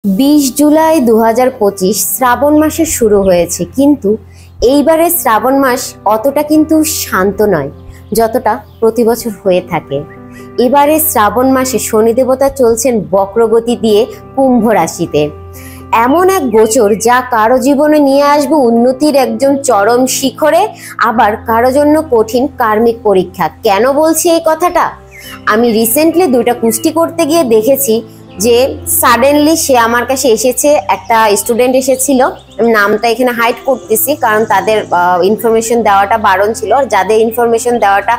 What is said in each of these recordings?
20 জুলাই 2025 শ্রাবণ মাসে শুরু হয়েছে, কিন্তু এইবারে শ্রাবণ মাস অতটা কিন্তু শান্ত নয় যতটা প্রতি বছর হয়ে থাকে। এবারে শ্রাবণ মাসে শনি দেবতা চলছেন বক্রগতি দিয়ে কুম্ভ রাশিতে। এমন এক গোচর যা কারো জীবনে নিয়ে আসবে উন্নতির একজন চরম শিখরে, আবার কারো জন্য কঠিন কার্মিক পরীক্ষা। কেন বলছি এই কথাটা? আমি রিসেন্টলি দুইটা কুস্তি করতে গিয়ে দেখেছি যে সাডেনলি সে আমার কাছে এসেছে, একটা স্টুডেন্ট এসেছিল, আমি নামটা এখানে হাইড করতেছি কারণ তাদের ইনফরমেশন দেওয়াটা বারণ ছিল। যাদের ইনফরমেশন দেওয়াটা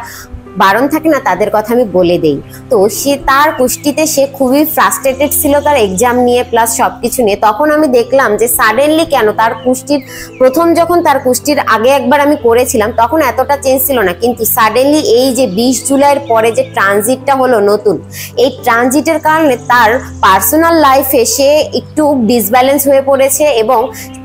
বারণ থাকে না তাদের কথা আমি বলে দেই। তো সে তার কুস্তিতে সে খুবই ফ্রাস্ট্রেটেড ছিল তার এক্সাম নিয়ে প্লাস সবকিছু নিয়ে। তখন আমি দেখলাম যে সাডেনলি কেন তার কুস্তির প্রথম যখন তার কুস্তির আগে একবার আমি করেছিলাম তখন এতটা চেঞ্জ ছিল না, কিন্তু সাডেনলি এই যে 20 জুলাইয়ের পরে যে ট্রানজিটটা হলো নতুন, এই ট্রানজিটের কারণে তার পার্সোনাল লাইফে সে একটু ডিসব্যালেন্স হয়ে পড়েছে এবং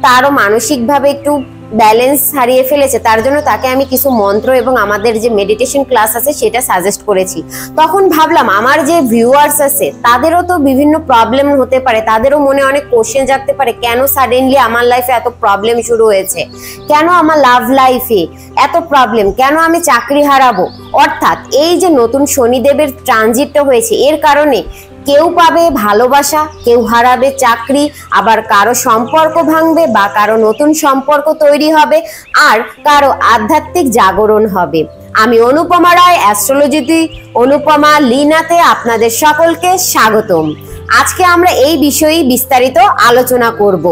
তারও মানসিকভাবে একটু ব্যালেন্স হারিয়ে ফেলেছে। তার জন্য তাকে আমি কিছু মন্ত্র এবং আমাদের যে মেডিটেশন ক্লাস আছে সেটা সাজেস্ট করেছি। তখন ভাবলাম আমার যে ভিউয়ার্স আছে তাদেরও তো বিভিন্ন প্রবলেম হতে পারে, তাদেরও মনে অনেক কোশ্চেন জাগতে পারে, কেন সাডেনলি আমার লাইফে এত প্রবলেম শুরু হয়েছে, কেন আমার লাভ লাইফে এত প্রবলেম, কেন আমি চাকরি হারাবো। অর্থাৎ এই যে নতুন শনিদেবের ট্রানজিটটা হয়েছে এর কারণে কেউ পাবে ভালোবাসা, কেউ হারাবে চাকরি, আবার কারো সম্পর্ক ভাঙবে বা কারো নতুন সম্পর্ক তৈরি হবে, আর কারো আধ্যাত্মিক জাগরণ হবে। আমি অনুপমা রায়, অ্যাস্ট্রোলজিতে অনুপমা লিনাতে আপনাদের সকলকে স্বাগতম। আজকে আমরা এই বিষয়ে বিস্তারিত আলোচনা করব।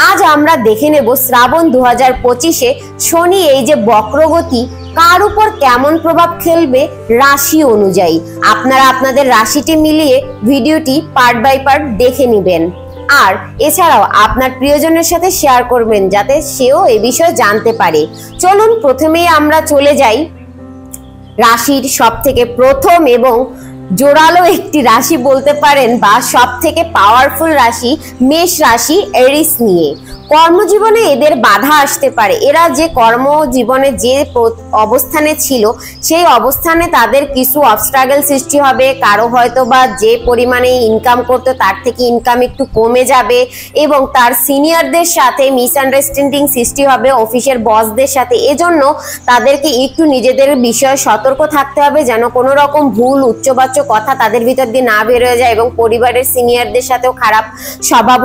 আজ আমরা দেখে নেব শ্রাবণ 2025-এ শনি এই যে বক্রগতি কার উপর কেমন প্রভাব ফেলবে রাশি অনুযায়ী। আপনারা আপনাদের রাশিটি মিলিয়ে ভিডিওটি পার্ট বাই পার্ট দেখে নেবেন, আর এছাড়াও আপনার প্রিয়জনের সাথে শেয়ার করবেন যাতে সেও এ বিষয়ে জানতে পারে। চলুন প্রথমেই আমরা চলে যাই রাশির সব থেকে প্রথম এবং জোরালো একটি রাশি বলতে পারেন বা সব থেকে পাওয়ারফুল রাশি মেষ রাশি, এরিস নিয়ে। কর্মজীবনে এদের বাধা আসতে পারে। এরা যে কর্মজীবনে যে অবস্থানে ছিল সেই অবস্থানে তাদের কিছু অবস্ট্রাগল সৃষ্টি হবে। কারো হয়তো বা যে পরিমাণে ইনকাম করতো তার থেকে ইনকাম একটু কমে যাবে এবং তার সিনিয়রদের সাথে মিসআন্ডারস্ট্যান্ডিং সৃষ্টি হবে, অফিসের বসদের সাথে। এজন্য তাদেরকে একটু নিজেদের বিষয়ে সতর্ক থাকতে হবে যেন কোনো রকম ভুল উচ্চবাচ্য কথা তাদের ভিতর দিয়ে না বেরোয় যায়, এবং পরিবারের সিনিয়রদের সাথেও খারাপ স্বভাব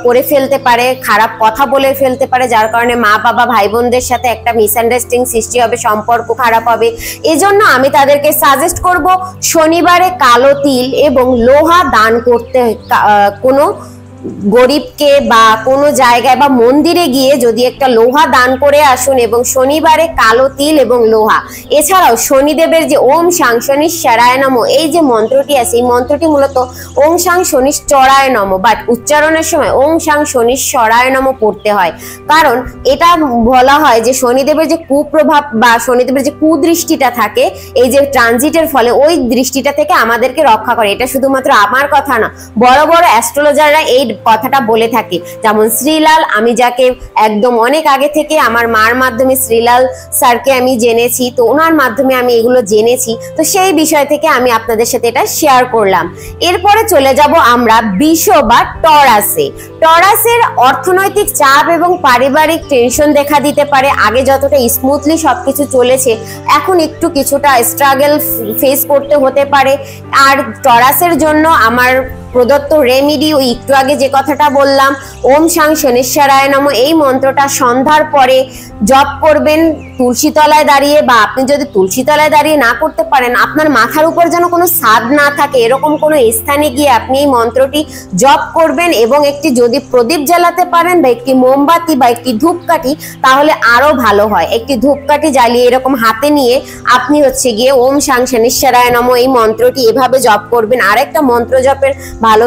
করে ফেলতে পারে, খারাপ কথা বলে ফেলতে পারে, যার কারণে মা বাবা ভাই বোনদের সাথে একটা মিসআন্ডারস্ট্যান্ডিং সৃষ্টি হবে, সম্পর্ক খারাপ হবে। এজন্য আমি তাদেরকে সাজেস্ট করব শনিবারে কালো তিল এবং লোহা দান করতে। কোনো গরিবকে বা কোনো জায়গায় বা মন্দিরে গিয়ে যদি একটা লোহা দান করে আসুন, এবং শনিবারে কালো তিল এবং লোহা। এছাড়াও শনিদেবের যে ওম সাং শনিশ্চরায় নমঃ এই যে মন্ত্রটি আছে, এই মন্ত্রটি মূলত ওম সাং শনিশ্চরায় নমঃ, বাট উচ্চারণের সময় ওম সাং শনিশ্চরায় নমঃ পড়তে হয়, কারণ এটা বলা হয় যে শনিদেবের যে কুপ্রভাব বা শনিদেবের যে কুদৃষ্টিটা থাকে এই যে ট্রানজিটের ফলে, ওই দৃষ্টিটা থেকে আমাদেরকে রক্ষা করে। এটা শুধুমাত্র আমার কথা না, বড় বড় অ্যাস্ট্রোলজাররা এই কথাটা বলে থাকে। যেমন শ্রীলাল, আমি যাকে একদম অনেক আগে থেকে আমার মার মাধ্যমে শ্রীলাল স্যারকে আমি জেনেছি, তো ওনার মাধ্যমে আমি এগুলো জেনেছি, তো সেই বিষয় থেকে আমি আপনাদের সাথে এটা শেয়ার করলাম। এরপরে চলে যাব আমরা বৃষ বা টরাসে। টরাসের অর্থনৈতিক চাপ এবং পারিবারিক টেনশন দেখা দিতে পারে। আগে যতটা স্মুথলি সবকিছু চলেছে এখন একটু কিছুটা স্ট্রাগল ফেস করতে হতে পারে। আর টরাসের জন্য আমার প্রদত্ত রেমিডি, ওই একটু আগে যে কথাটা বললাম ওম সাং শনিশ্চরায় নমঃ এই মন্ত্রটা সন্ধ্যার পরে জপ করবেন তুলসী তলায় দাঁড়িয়ে, বা আপনি যদি তুলসী তলায় দাঁড়িয়ে না করতে পারেন, আপনার মাথার উপর যেন কোনো ছাদ না থাকে এরকম কোনো স্থানে গিয়ে আপনি এই মন্ত্রটি জপ করবেন, এবং একটি যদি প্রদীপ জ্বালাতে পারেন বা একটি মোমবাতি বা একটি ধূপকাঠি তাহলে আরো ভালো হয়। একটি ধূপকাঠি জ্বালিয়ে এরকম হাতে নিয়ে আপনি হচ্ছে গিয়ে ওম সাং শনিশ্চরায় নমঃ এই মন্ত্রটি এভাবে জপ করবেন। আরেকটা মন্ত্র জপের ভালো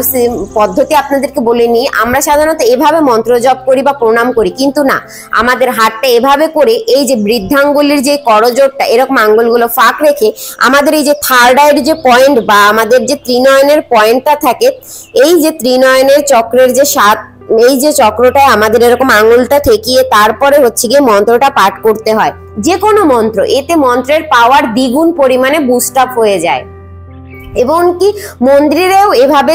পদ্ধতি আপনাদেরকে বলে নিই। আমরা সাধারণত এভাবে মন্ত্র জপ করি বা প্রণাম করি, কিন্তু না, আমাদের হাতটা এভাবে করে এই যে বৃদ্ধাঙ্গুলির যে করজোড়টা এরকম আঙ্গুলগুলো ফাঁক রেখে আমাদের এই যে থার্ড আইয়ের যে পয়েন্ট বা আমাদের যে ত্রিনয়নের পয়েন্টটা থাকে, এই যে ত্রিনয়নের চক্রের যে এই যে চক্রটায় আমাদের এরকম আঙ্গুলটা ঠেকিয়ে তারপরে হচ্ছে গিয়ে মন্ত্রটা পাঠ করতে হয়, যে কোনো মন্ত্র। এতে মন্ত্রের পাওয়ার দ্বিগুণ পরিমাণে বুস্ট আপ হয়ে যায়। এবং কি মন্দিরেও এভাবে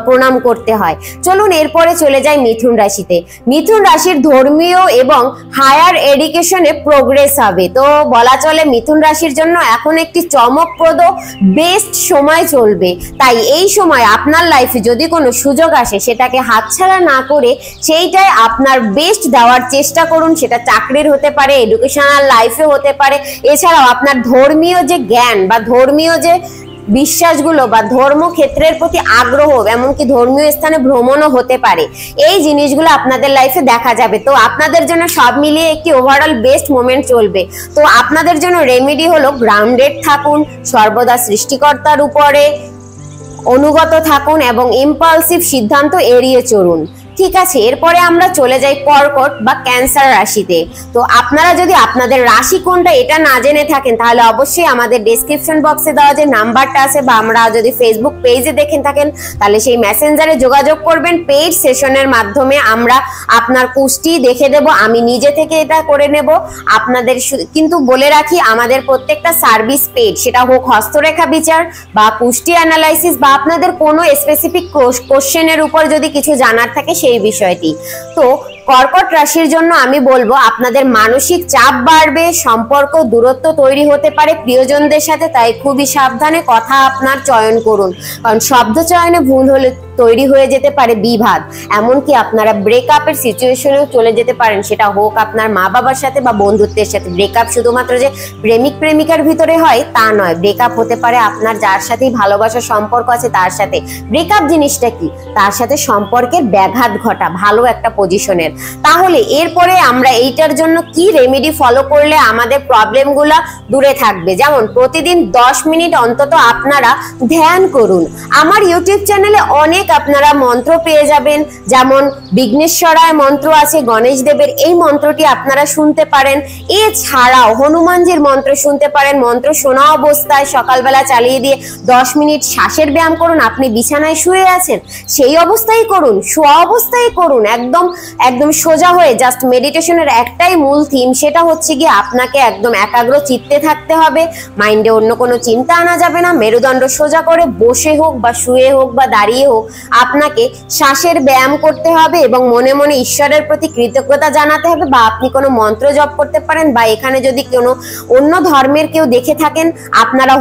প্রণাম করতে হয়। চলুন এরপরে চলে যাই মিথুন রাশিতে। মিথুন রাশির ধর্মীয় এবং হায়ার এডুকেশনে প্রোগ্রেস হবে। তো বলা চলে মিথুন রাশির জন্য এখন একটি চমকপ্রদ বেস্ট সময় চলবে। তাই এই সময় আপনার লাইফে যদি কোনো সুযোগ আসে সেটাকে হাতছাড়া না করে সেইটাই আপনার বেস্ট দেওয়ার চেষ্টা করুন। সেটা চাকরির হতে পারে, এডুকেশনাল লাইফে হতে পারে, এছাড়াও আপনার ধর্মীয় যে জ্ঞান বা ধর্মীয় যে বিশ্বাসগুলো বা ধর্মক্ষেত্রের প্রতি আগ্রহ, এমনকি ধর্মীয় স্থানে ভ্রমণও হতে পারে। এই জিনিসগুলো আপনাদের লাইফে দেখা যাবে। তো আপনাদের জন্য সব মিলিয়ে একটি ওভারঅল বেস্ট মোমেন্ট চলবে। তো আপনাদের জন্য রেমেডি হলো গ্রাউন্ডেড থাকুন, সর্বদা সৃষ্টিকর্তার উপরে অনুগত থাকুন এবং ইম্পালসিভ সিদ্ধান্ত এড়িয়ে চলুন। ঠিক আছে, এরপরে আমরা চলে যাই কর্কট বা ক্যান্সার রাশিতে। তো আপনারা যদি আপনাদের রাশি কোনটা এটা না জেনে থাকেন তাহলে অবশ্যই আমাদের ডেসক্রিপশন বক্সে দেওয়া যে নাম্বারটা আছে বা আমরা যদি ফেসবুক পেজে দেখে থাকেন তাহলে সেই মেসেঞ্জারে যোগাযোগ করবেন। পেইড সেশনের মাধ্যমে আমরা আপনার কুষ্টি দেখে দেব, আমি নিজে থেকে এটা করে নেব আপনাদের। কিন্তু বলে রাখি আমাদের প্রত্যেকটা সার্ভিস পেইড, সেটা হোক হস্তরেখা বিচার বা কুষ্টি অ্যানালাইসিস বা আপনাদের কোনো স্পেসিফিক কোশ্চেনের উপর যদি কিছু জানার থাকে সেই বিষয়টি। তো কর্কট রাশির জন্য আমি বলবো আপনাদের মানসিক চাপ বাড়বে, সম্পর্ক দূরত্ব তৈরি হতে পারে প্রিয়জনদের সাথে, তাই খুবই সাবধানে কথা আপনার চয়ন করুন, কারণ শব্দ চয়নে ভুল হলে তৈরি হয়ে যেতে পারে বিবাদ। এমনকি আপনারা ব্রেকআপের সিচুয়েশনেও চলে যেতে পারেন, সেটা হোক আপনার মা বাবার সাথে বা বন্ধুত্বের সাথে। ব্রেকআপ শুধুমাত্র যে প্রেমিক প্রেমিকার ভিতরে হয় তা নয়, ব্রেকআপ হতে পারে আপনার যার সাথেই ভালোবাসার সম্পর্ক আছে তার সাথে। ব্রেকআপ জিনিসটা কি? তার সাথে সম্পর্কের ব্যাঘাত ঘটা ভালো একটা পজিশনের। তাহলে এরপরে আমরা এইটার জন্য কি রেমেডি ফলো করলে আমাদের প্রবলেমগুলো দূরে থাকবে? যেমন প্রতিদিন 10 মিনিট অন্তত আপনারা ধ্যান করুন। আমার ইউটিউব চ্যানেলে অনেক আপনারা মন্ত্র পেয়ে যাবেন, যেমন বিঘ্নেশ্বরায় মন্ত্র আছে, গণেশ দেবের এই মন্ত্রটি আপনারা শুনতে পারেন। এছাড়াও হনুমানজির মন্ত্র শুনতে পারেন। মন্ত্র শোনা অবস্থায় সকালবেলা চালিয়ে দিয়ে 10 মিনিট শ্বাসের ব্যায়াম করুন। আপনি বিছানায় শুয়ে আছেন সেই অবস্থায় করুন, শোয়া অবস্থায় করুন, একদম একদম সোজা হয়ে। জাস্ট মেডিটেশনের একটাই মূল থিম, সেটা হচ্ছে গিয়ে আপনাকে একদম একাগ্র চিত্তে থাকতে হবে, মাইন্ডে অন্য কোনো চিন্তা আনা যাবে না। মেরুদণ্ড সোজা করে বসে হোক বা শুয়ে হোক বা দাঁড়িয়ে হোক আপনাকে শ্বাসের ব্যায়াম করতে হবে এবং মনে মনে ঈশ্বরের প্রতি কৃতজ্ঞতা জানাতে হবে। বা আপনি কোনো মন্ত্র জপ করতে পারেন, বা এখানে যদি কোনো অন্য ধর্মের কেউ দেখে থাকেন আপনারা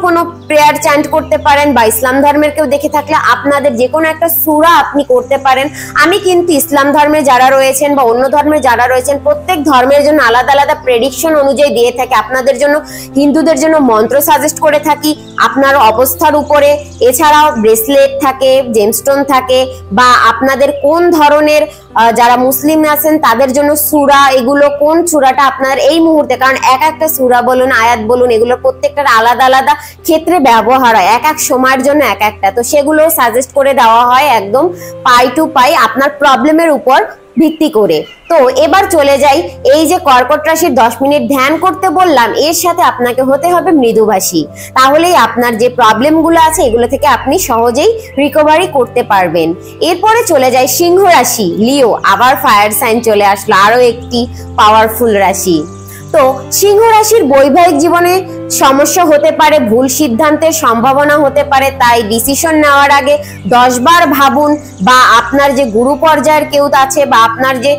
কোনো প্রেয়ার চ্যান্ট করতে পারেন, বা ইসলাম ধর্মের কেউ দেখে থাকলে আপনাদের যে কোনো একটা সূরা আপনি করতে পারেন। আমি কিন্তু ইসলাম ধর্মে যারা রয়েছেন বা অন্য ধর্মে যারা রয়েছেন প্রত্যেক ধর্মের জন্য আলাদা আলাদা প্রেডিকশন অনুযায়ী দিয়ে থাকি। আপনাদের জন্য হিন্দুদের জন্য মন্ত্র সাজেস্ট করে থাকি আপনার অবস্থার উপরে। এছাড়াও ব্রেসলেট থাকে, জেমস্টোন থাকে, বা আপনাদের কোন ধরনের যারা মুসলিম আছেন তাদের জন্য সূরা, এগুলো কোন সূরাটা আপনার এই মুহূর্তে, কারণ এক একটা সূরা বলুন আয়াত বলুন এগুলো প্রত্যেকটার আলাদা আলাদা ক্ষেত্রে ব্যবহার হয়, এক এক সময়ের জন্য এক একটা। তো সেগুলো সাজেস্ট করে দেওয়া হয় একদম পাই টু পাই আপনার প্রবলেমের উপর ভিত্তি করে। তো এবার চলে যাই, এই যে কর্কট রাশির 10 মিনিট ধ্যান করতে বললাম এর সাথে আপনাকে হতে হবে মৃদুভাষী। তাহলেই আপনার যে প্রবলেমগুলো আছে এগুলো থেকে আপনি সহজেই রিকভারি করতে পারবেন। এরপরে চলে যাই সিংহ রাশি, লিও, আবার ফায়ার সাইন চলে আসলো, আরো একটি পাওয়ারফুল রাশি। তো সিংহ রাশির বৈবাহিক জীবনে সমস্যা হতে পারে, ভুল সিদ্ধান্তের সম্ভাবনা হতে পারে, তাই ডিসিশন নেওয়ার আগে 10 বার ভাবুন। বা আপনার যে গুরু পর্যায়ের কেউ আছে বা আপনার যে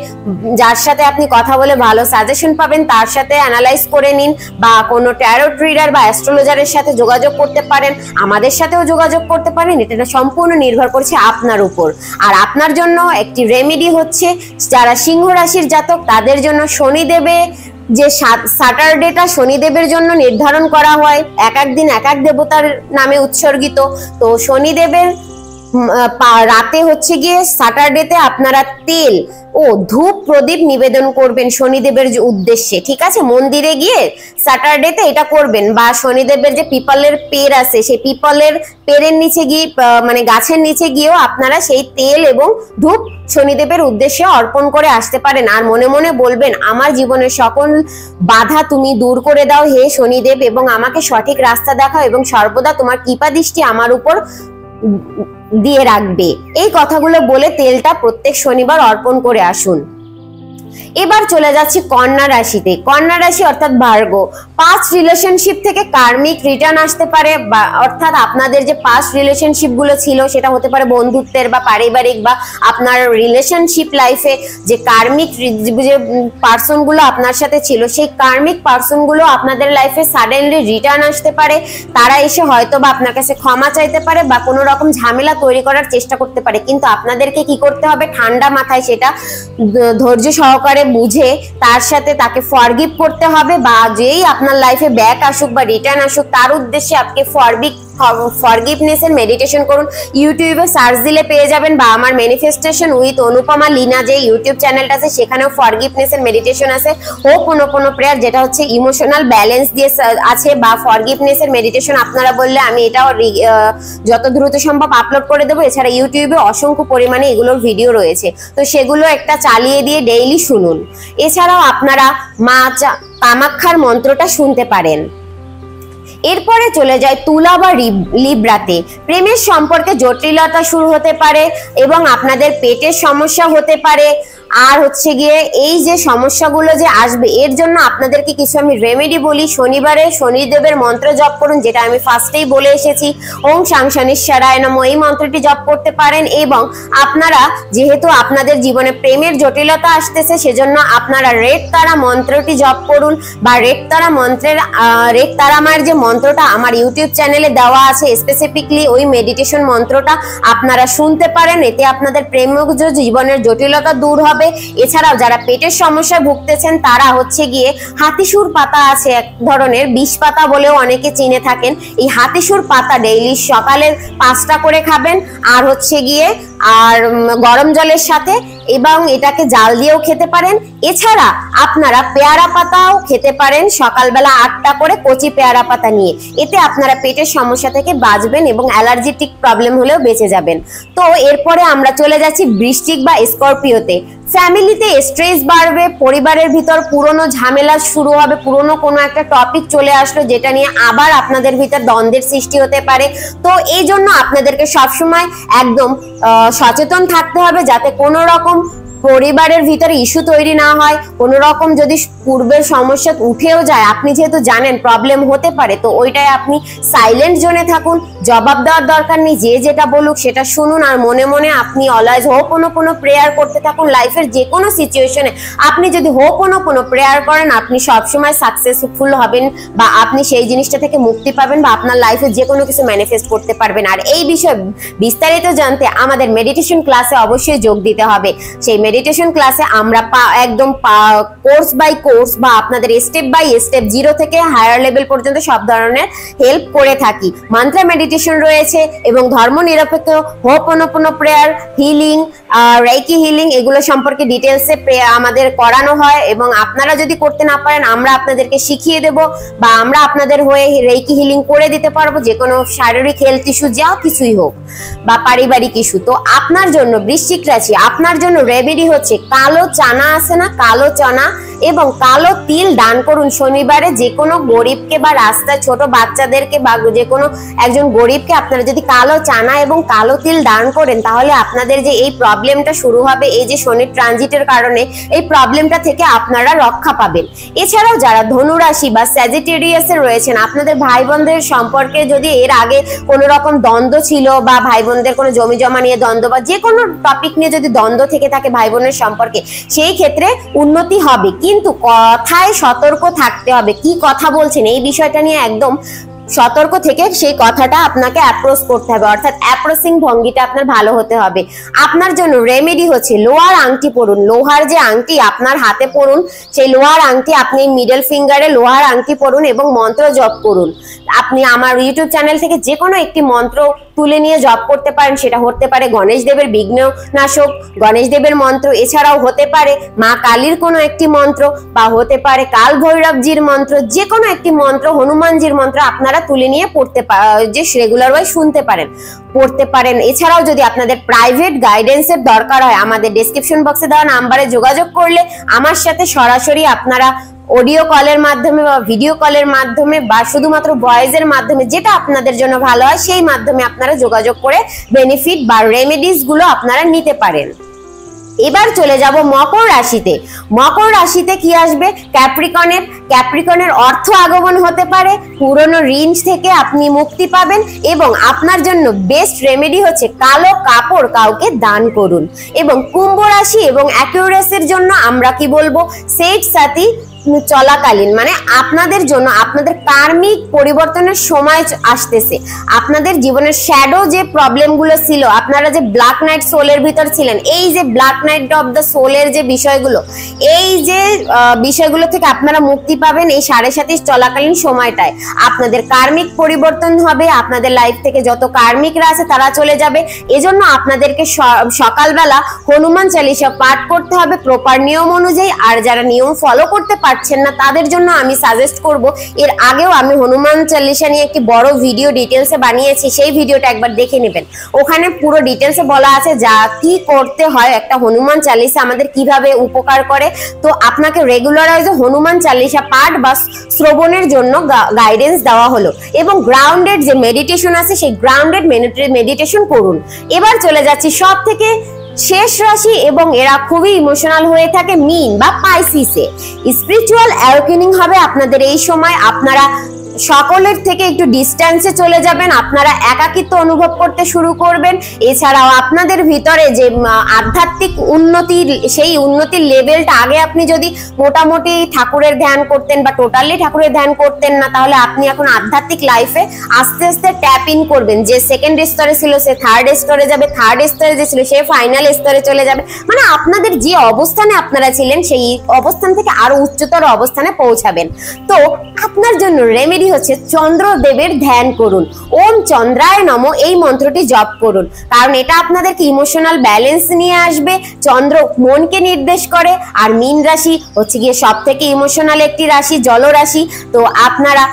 যার সাথে আপনি কথা বলে ভালো সাজেশন পাবেন তার সাথে অ্যানালাইজ করে নিন, বা কোনো ট্যারোট রিডার বা অ্যাস্ট্রোলজারের সাথে যোগাযোগ করতে পারেন, আমাদের সাথেও যোগাযোগ করতে পারেন। এটা সম্পূর্ণ নির্ভর করছে আপনার উপর। আর আপনার জন্য একটি রেমেডি হচ্ছে, যারা সিংহ রাশির জাতক তাদের জন্য শনিদেবে যে স্যাটারডেটা শনিদেবের জন্য নির্ধারণ করা হয়, এক এক দিন এক এক দেবতার নামে উৎসর্গিত। তো শনিদেবের রাতে হচ্ছে গিয়ে স্যাটারডেতে আপনারা তেল ও ধূপ প্রদীপ নিবেদন করবেন শনিদেবের উদ্দেশ্যে। ঠিক আছে, মন্দিরে গিয়ে স্যাটারডেতে এটা করবেন। বা শনিদেবের যে পিপলের পের আছে সেই পিপলের পেরের নিচে গিয়ে মানে গাছের নিচে গিয়েও আপনারা সেই তেল এবং ধূপ শনিদেবের উদ্দেশ্যে অর্পণ করে আসতে পারেন। আর মনে মনে বলবেন, আমার জীবনের সকল বাধা তুমি দূর করে দাও হে শনিদেব, এবং আমাকে সঠিক রাস্তা দেখাও, এবং সর্বদা তোমার কৃপা দৃষ্টি আমার উপর দিয়ে রাখবে। এই কথাগুলো বলে তেলটা প্রত্যেক শনিবার অর্পণ করে আসুন। এবার চলে যাচ্ছি কন্যা রাশিতে। কন্যা রাশি অর্থাৎ ভার্গ। পাস্ট রিলেশনশিপ থেকে কার্মিক রিটার্ন আসতে পারে, বা অর্থাৎ আপনাদের যে পাস্ট রিলেশনশিপ গুলো ছিল সেটা হতে পারে বন্ধুত্বের বা পারিবারিক, বা আপনার রিলেশনশিপ লাইফে যে কার্মিক যে পার্সন গুলো আপনার সাথে ছিল সেই কার্মিক পার্সন গুলো আপনাদের লাইফে সাডেনলি রিটার্ন আসতে পারে। তারা এসে হয়তো বা আপনার কাছে ক্ষমা চাইতে পারে বা কোনো রকম ঝামেলা তৈরি করার চেষ্টা করতে পারে, কিন্তু আপনাদেরকে কি করতে হবে, ঠান্ডা মাথায় সেটা ধৈর্য সহকারে বুঝে তার সাথে তাকে ফরগিভ করতে হবে, বা যেই আপনার লাইফে ব্যাক আসুক বা রিটার্ন আসুক তার উদ্দেশ্যে আপনি ফরগিভনেসের মেডিটেশন করুন। ইউটিউবে সার্চ দিলে পেয়ে যাবেন, বা আমার ম্যানিফেস্টেশন উইথ অনুপমা লীনা যে ইউটিউব চ্যানেলটা আছে সেখানেও ফরগিভনেসের মেডিটেশন আছে। হোপোনোপোনো প্রেয়ার যেটা হচ্ছে ইমোশনাল ব্যালেন্স দিয়ে আছে, বা ফরগিভনেসের মেডিটেশন আপনারা বললে আমি এটাও যত দ্রুত সম্ভব আপলোড করে দেবো। এছাড়া ইউটিউবে অসংখ্য পরিমাণে এগুলোর ভিডিও রয়েছে, তো সেগুলো একটা চালিয়ে দিয়ে ডেইলি শুনুন। এছাড়াও আপনারা মা কামাক্ষার মন্ত্রটা শুনতে পারেন। এরপরে চলে যায় তুলা বা লিব্রাতে। প্রেমের সম্পর্কে জটিলতা শুরু হতে পারে এবং আপনাদের পেটের সমস্যা হতে পারে। আর হচ্ছে গিয়ে এই যে সমস্যাগুলো যে আসবে এর জন্য আপনাদেরকে কিছু আমি রেমেডি বলি। শনিবারে শনিদেবের মন্ত্র জপ করুন, যেটা আমি ফার্স্টেই বলে এসেছি, ওম সাং শনিশ্বরায় নমঃ, এই মন্ত্রটি জপ করতে পারেন। এবং আপনারা যেহেতু আপনাদের জীবনে প্রেমের জটিলতা আসতেছে সেজন্য আপনারা রেড তারা মন্ত্রটি জপ করুন, বা রেড তারা মন্ত্রের রেড তারা মায়ের যে মন্ত্রটা আমার ইউটিউব চ্যানেলে দেওয়া আছে স্পেসিফিকলি ওই মেডিটেশন মন্ত্রটা আপনারা শুনতে পারেন। এতে আপনাদের প্রেমজ জীবনের জটিলতা দূর হবে। এছাড়াও যারা পেটের সমস্যায় ভুগতেছেন তারা হচ্ছে গিয়ে হাতিসুর পাতা আছে এক ধরনের, বিষ পাতা বলেও অনেকে চিনে থাকেন। এই হাতিসুর পাতা ডেইলি সকালে 5টা করে খাবেন, আর হচ্ছে গিয়ে আর গরম জলের সাথে, এবং এটাকে জাল দিয়েও খেতে পারেন। এছাড়া আপনারা পেয়ারা পাতাও খেতে পারেন সকালবেলা 8টা করে কচি পেয়ারা পাতা নিয়ে। এতে আপনারা পেটের সমস্যা থেকে বাঁচবেন এবং অ্যালার্জিটিক প্রবলেম হলেও বেঁচে যাবেন। তো এরপরে আমরা চলে যাচ্ছি বৃশ্চিক বা স্করপিওতে। ফ্যামিলিতে স্ট্রেস বাড়বে, পরিবারের ভিতর পুরনো ঝামেলা শুরু হবে, পুরনো কোনো একটা টপিক চলে আসলো যেটা নিয়ে আবার আপনাদের ভিতর দ্বন্দ্বের সৃষ্টি হতে পারে। তো এই জন্য আপনাদেরকে সবসময় একদম সচেতন থাকতে হবে যাতে কোনো রকম পরিবারের ভিতরে ইস্যু তৈরি না হয়। কোনো রকম যদি পূর্বের সমস্যা উঠেও যায়, আপনি যেহেতু জানেন প্রবলেম হতে পারে, তো ওইটাই আপনি সাইলেন্ট জোনে থাকুন, জবাব দেওয়ার দরকার নেই, যে যেটা বলুক সেটা শুনুন, আর মনে মনে আপনি অলওয়েজ হোপোনোপোনো প্রেয়ার করতে থাকুন। লাইফের যে কোনো সিচুয়েশনে আপনি যদি হোপোনোপোনো প্রেয়ার করেন আপনি সবসময় সাকসেসফুল হবেন, বা আপনি সেই জিনিসটা থেকে মুক্তি পাবেন, বা আপনার লাইফে যে কোনো কিছু ম্যানিফেস্ট করতে পারবেন। আর এই বিষয়ে বিস্তারিত জানতে আমাদের মেডিটেশন ক্লাসে অবশ্যই যোগ দিতে হবে। সেই মেডিটেশন ক্লাসে আমরা একদম কোর্স বাই কোর্স বা আপনাদের স্টেপ বাই স্টেপ 0 থেকে হায়ার লেভেল পর্যন্ত সব ধরনের হেল্প করে থাকি। মন্ত্র মেডিটেশন রয়েছে এবং ধর্ম নিরপেক্ষ হোপোনোপোনো প্রেয়ার, হিলিং, রেকি হিলিং, এগুলো সম্পর্কে ডিটেলসে আমাদের করানো হয়। এবং আপনারা যদি করতে না পারেন আমরা আপনাদেরকে শিখিয়ে দেব, বা আমরা আপনাদের হয়ে রেকি হিলিং করে দিতে পারবো, যে কোনো শারীরিক হেলথ ইস্যু যা কিছুই হোক বা পারিবারিক ইস্যু। তো আপনার জন্য বৃশ্চিক রাশি, আপনার জন্য রেমেডি হচ্ছে কালো চানা আছে না, কালো চানা এবং কালো তিল দান করুন শনিবারে। যে কোনো গরিবকে বা রাস্তায় ছোট বাচ্চাদেরকে বা যে কোনো একজন গরিবকে আপনারা যদি কালো চানা এবং কালো তিল দান করেন তাহলে আপনাদের যে এই প্রবলেমটা শুরু হবে এই যে শনির ট্রানজিটের কারণে, এই প্রবলেমটা থেকে আপনারা রক্ষা পাবেন। এছাড়াও যারা ধনু রাশি বা স্যাজিটেরিয়াসে রয়েছেন, আপনাদের ভাই বোনদের সম্পর্কে যদি এর আগে কোনো রকম দ্বন্দ্ব ছিল, বা ভাই বোনদের কোনো জমি জমা নিয়ে দ্বন্দ্ব, বা যে কোনো টপিক নিয়ে যদি দ্বন্দ্ব থেকে থাকে ভাই বোনের সম্পর্কে, সেই ক্ষেত্রে উন্নতি হবে, কিন্তু কথায় সতর্ক থাকতে হবে। কি কথা বলছেন এই বিষয়টা নিয়ে একদম সতর্ক থেকে সেই কথাটা আপনাকে অ্যাপ্রোচ করতে হবে, অর্থাৎ অ্যাপ্রোচিং ভঙ্গিটা আপনার ভালো হতে হবে। আপনার জন্য রেমেডি হচ্ছে লোহার আংটি পরুন। লোহার যে আংটি আপনার হাতে পরুন, সেই লোহার আংটি আপনি মিডল ফিঙ্গারে লোহার আংটি পরুন এবং মন্ত্র জপ করুন। আপনি আমার ইউটিউব চ্যানেল থেকে যে কোনো একটি মন্ত্র তুলে নিয়ে জপ করতে পারেন। সেটা হতে পারে গণেশ দেবের বিঘ্ন নাশক গণেশ দেবের মন্ত্র, এছাড়াও হতে পারে মা কালীর কোনো একটি মন্ত্র, বা হতে পারে কাল ভৈরবজির মন্ত্র, যে কোনো একটি মন্ত্র, হনুমানজির মন্ত্র আপনারা তুলে নিয়ে পড়তে যে রেগুলার ওয়াইজ শুনতে পারেন, পড়তে পারেন। এছাড়াও যদি আপনাদের প্রাইভেট গাইডেন্সের দরকার হয় আমাদের ডেসক্রিপশন বক্সে দেওয়া নাম্বারে যোগাযোগ করলে আমার সাথে সরাসরি আপনারা অডিও কলের মাধ্যমে বা ভিডিও কলের মাধ্যমে বা শুধুমাত্র ভয়েসের মাধ্যমে, যেটা আপনাদের জন্য ভালো হয় সেই মাধ্যমে আপনারা যোগাযোগ করে বেনিফিট বা রেমেডিস গুলো আপনারা নিতে পারেন। এবার চলে যাব মকর রাশিতে। মকর রাশিতে কি আসবে? ক্যাপ্রিকনের অর্থ আগমন হতে পারে, পুরনো ঋণ থেকে আপনি মুক্তি পাবেন এবং আপনার জন্য বেস্ট রেমেডি হচ্ছে কালো কাপড় কাউকে দান করুন। এবং কুম্ভ রাশি এবং অ্যাকুরেসির জন্য আমরা কি বলবো? সেট সাথী চলাকালীন মানে আপনাদের জন্য আপনাদের কার্মিক পরিবর্তনের সময় আসতেছে। আপনাদের জীবনের শ্যাডো যে প্রবলেমগুলো ছিল, আপনারা যে ব্ল্যাক নাইট সোলের ভিতর ছিলেন, এই যে ব্ল্যাক নাইট অফ দ্য সোলের যে বিষয়গুলো, এই যে বিষয়গুলো থেকে আপনারা মুক্তি পাবেন এই 7.5 চলাকালীন সময়টায়। আপনাদের কার্মিক পরিবর্তন হবে, আপনাদের লাইফ থেকে যত কার্মিকরা আছে তারা চলে যাবে। এজন্য আপনাদেরকে সকালবেলা হনুমান চালিসা পাঠ করতে হবে প্রপার নিয়ম অনুযায়ী। আর যারা নিয়ম ফলো করতে পারছেন না তাদের জন্য আমি সাজেস্ট করব, এর আগেও আমি হনুমান চালিসা নিয়ে একটি বড় ভিডিও ডিটেলসে বানিয়েছি, সেই ভিডিওটা একবার দেখে নেবেন। ওখানে পুরো ডিটেলসে বলা আছে যা কি করতে হয়, একটা হনুমান চালিসা আমাদের কিভাবে উপকার করে। তো আপনাকে রেগুলারাইজ হনুমান চালিসা পাঠ বা শ্রবণের জন্য গাইডেন্স দেওয়া হলো। এবং গ্রাউন্ডেড যে মেডিটেশন আছে সেই গ্রাউন্ডেড মেডিটেশন করুন। এবার চলে যাচ্ছি সব থেকে শেষ রাশি এবং এরা খুবই ইমোশনাল হয়ে থাকে, মীন বা পাইসিসে। স্পিরিচুয়াল অ্যাওয়েকেনিং হবে আপনাদের এই সময়। আপনারা সকলের থেকে একটু ডিস্টেন্সে চলে যাবেন, আপনারা একাকিত্ব অনুভব করতে শুরু করবেন। এছাড়াও আপনাদের ভিতরে যে আধ্যাত্মিক উন্নতির সেই উন্নতির লেভেলটা, আগে আপনি যদি মোটামুটি ঠাকুরের ধ্যান করতেন বা টোটালি ঠাকুরের ধ্যান করতেন না, তাহলে আপনি এখন আধ্যাত্মিক লাইফে আস্তে আস্তে ট্যাপ ইন করবেন। যে সেকেন্ড স্তরে ছিল সে থার্ড স্তরে যাবে, থার্ড স্তরে যে ছিল সে ফাইনাল স্তরে চলে যাবে। মানে আপনাদের যে অবস্থানে আপনারা ছিলেন সেই অবস্থান থেকে আরো উচ্চতর অবস্থানে পৌঁছাবেন। তো আপনার জন্য রেমেডি হচ্ছে চন্দ্রদেবের ধ্যান করুন। ওম চন্দ্রায় নমঃ এই মন্ত্রটি জপ করুন, কারণ এটা আপনাদেরকে ইমোশনাল ব্যালেন্স নিয়ে আসবে। চন্দ্র মনকে নির্দেশ করে, আর মীন রাশি হচ্ছে গিয়ে সব থেকে ইমোশনাল একটি রাশি, জলরাশি। তো আপনারা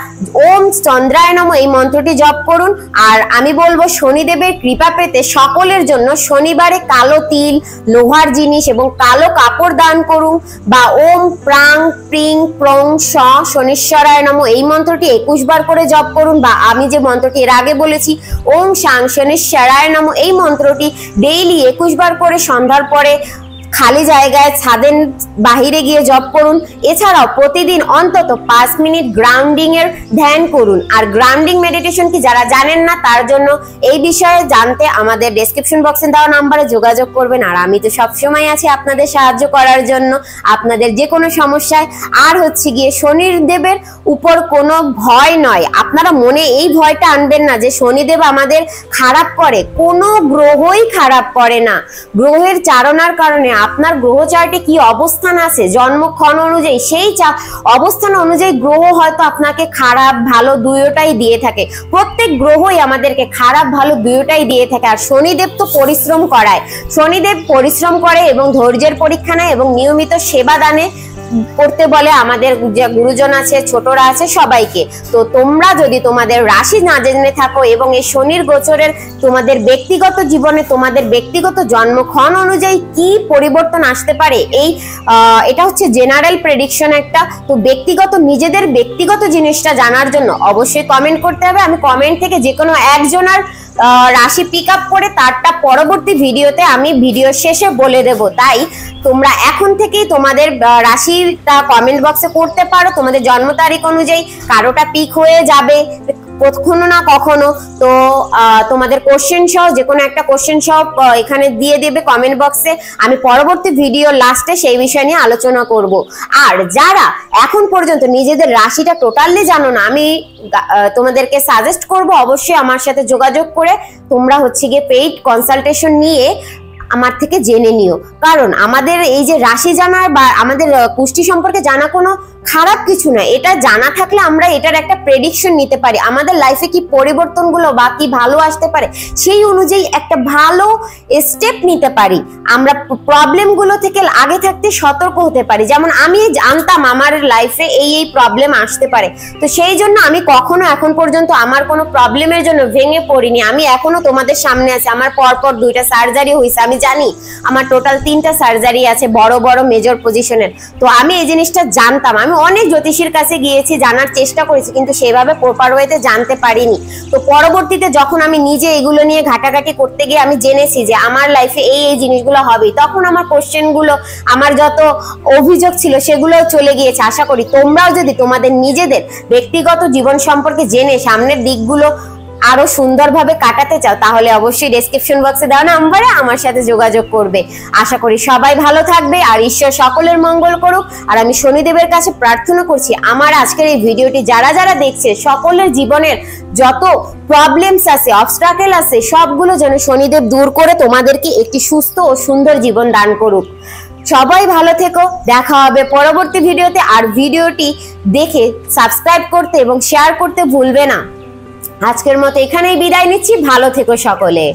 ওম চন্দ্রায় নমঃ এই মন্ত্রটি জপ করুন। আর আমি বলবো শনিদেবের কৃপা পেতে সকলের জন্য শনিবারে কালো তিল, লোহার জিনিস এবং কালো কাপড় দান করুন। বা ওম প্রাং প্রিং প্রং স শনিশ্বরায় নমঃ এই মন্ত্রটি 21 বার করে জপ করুন। বা আমি যে মন্ত্রটি এর আগে বলেছি ওম সাং শনিশ্বরায় নমঃ এই মন্ত্রটি ডেইলি 21 বার করে সন্ধ্যার পরে খালি জায়গায় ছাদের বাহিরে গিয়ে জপ করুন। এছাড়াও প্রতিদিন অন্তত 5 মিনিট গ্রাউন্ডিং এর ধ্যান করুন। আর গ্রাউন্ডিং মেডিটেশন কি যারা জানেন না তার জন্য এই বিষয়ে জানতে আমাদের ডেসক্রিপশন বক্সে দেওয়া নাম্বারে যোগাযোগ করবেন। আর আমি তো সবসময় আছি আপনাদের সাহায্য করার জন্য, আপনাদের যে কোনো সমস্যায়। আর হচ্ছে গিয়ে শনিদেবের উপর কোনো ভয় নয়, আপনারা মনে এই ভয়টা আনবেন না যে শনিদেব আমাদের খারাপ করে। কোনো গ্রহই খারাপ করে না। গ্রহের চালনার কারণে আপনার গ্রহ চার্টে কি অবস্থান আছে জন্মক্ষণ অনুযায়ী, সেই অবস্থান অনুযায়ী গ্রহ হয়তো আপনাকে খারাপ ভালো দুইটাই দিয়ে থাকে। প্রত্যেক গ্রহই আমাদেরকে খারাপ ভালো দুইটাই দিয়ে থাকে। আর শনিদেব তো পরিশ্রম করায়, শনিদেব পরিশ্রম করে এবং ধৈর্যের পরীক্ষা নেয় এবং নিয়মিত সেবা দানে করতে বলে আমাদের যে গুরুজন আছে, ছোটরা আছে, সবাইকে। তো তোমরা যদি তোমাদের রাশি না জেনে থাকো এবং এই শনির গোচরের তোমাদের ব্যক্তিগত জীবনে তোমাদের ব্যক্তিগত জন্মক্ষণ অনুযায়ী কি পরিবর্তন আসতে পারে, এটা হচ্ছে জেনারেল প্রেডিকশন একটা। তো ব্যক্তিগত নিজেদের ব্যক্তিগত জিনিসটা জানার জন্য অবশ্যই কমেন্ট করতে হবে। আমি কমেন্ট থেকে যে কোনো একজনের রাশি পিক আপ করে তারটা পরবর্তী ভিডিওতে আমি ভিডিও শেষে বলে দেব। তাই তোমরা এখন থেকেই তোমাদের রাশিটা কমেন্ট বক্সে করতে পারো তোমাদের জন্ম তারিখ অনুযায়ী। কারোটা পিক হয়ে যাবে কখনো না কখনো। তো তোমাদের কোশ্চেন সহ যে কোনো একটা কোশ্চেন সহ এখানে দিয়ে দেবে কমেন্ট বক্সে। আমি পরবর্তী ভিডিও লাস্টে সেই বিষয় নিয়ে আলোচনা করব। আর যারা এখন পর্যন্ত নিজেদের রাশিটা টোটালি জানো না, আমি তোমাদেরকে সাজেস্ট করব অবশ্যই আমার সাথে যোগাযোগ করে তোমরা হচ্ছে গিয়ে পেইড কনসালটেশন নিয়ে আমার থেকে জেনে নিও। কারণ আমাদের এই যে রাশি জানা বা আমাদের কুষ্টি সম্পর্কে জানা কোনো খারাপ কিছু না। এটা জানা থাকলে আমরা এটার একটা প্রেডিকশন নিতে পারি, আমাদের লাইফে কি পরিবর্তনগুলো বা কি ভালো আসতে পারে সেই অনুযায়ী একটা ভালো স্টেপ নিতে পারি। আমরা প্রবলেমগুলো থেকে আগে থাকতে সতর্ক হতে পারি। যেমন আমি জানতাম আমার লাইফে এই প্রবলেম আসতে পারে, তো সেই জন্য আমি কখনো এখন পর্যন্ত আমার কোনো প্রবলেমের জন্য ভেঙে পড়িনি। আমি এখনো তোমাদের সামনে আছি। আমার পরপর 2টা সার্জারি হয়েছে, আমি জানি আমার টোটাল 3টা সার্জারি আছে বড় বড় মেজর পজিশনের। তো আমি এই জিনিসটা জানতাম, আমি আমি অনেক জ্যোতিষীর কাছে গিয়েছি, জানার চেষ্টা করেছি, কিন্তু সেভাবে প্রপার ওয়েতে জানতে পারিনি। তো পরবর্তীতে যখন আমি নিজে এগুলো নিয়ে ঘাটাঘাটি করতে গিয়ে আমি জেনেছি যে আমার লাইফে এই এই জিনিসগুলো হবে, তখন আমার কোশ্চেনগুলো, আমার যত অভিযোগ ছিল সেগুলো চলে গিয়েছে। আশা করি তোমরাও যদি তোমাদের নিজেদের ব্যক্তিগত জীবন সম্পর্কে জেনে সামনের দিকগুলো আরো সুন্দরভাবে কাটাতে চাও, তাহলে অবশ্যই ডেসক্রিপশন বক্সে দেওয়া নাম্বারে আমার সাথে যোগাযোগ করবে। আশা করি সবাই ভালো থাকবে আর ঈশ্বর সকলের মঙ্গল করুক। আর আমি শনিদেবের কাছে প্রার্থনা করছি আমার আজকের এই ভিডিওটি যারা যারা দেখছে সকলের জীবনের যত প্রবলেমস আছে, অবস্ট্রাকেল আছে, সবগুলো যেন শনিদেব দূর করে তোমাদেরকে একটি সুস্থ ও সুন্দর জীবন দান করুক। সবাই ভালো থেকো, দেখা হবে পরবর্তী ভিডিওতে। আর ভিডিওটি দেখে সাবস্ক্রাইব করতে এবং শেয়ার করতে ভুলবে না। আজকের মতো এখানেই বিদায় নিচ্ছি, ভালো থেকো সকলে।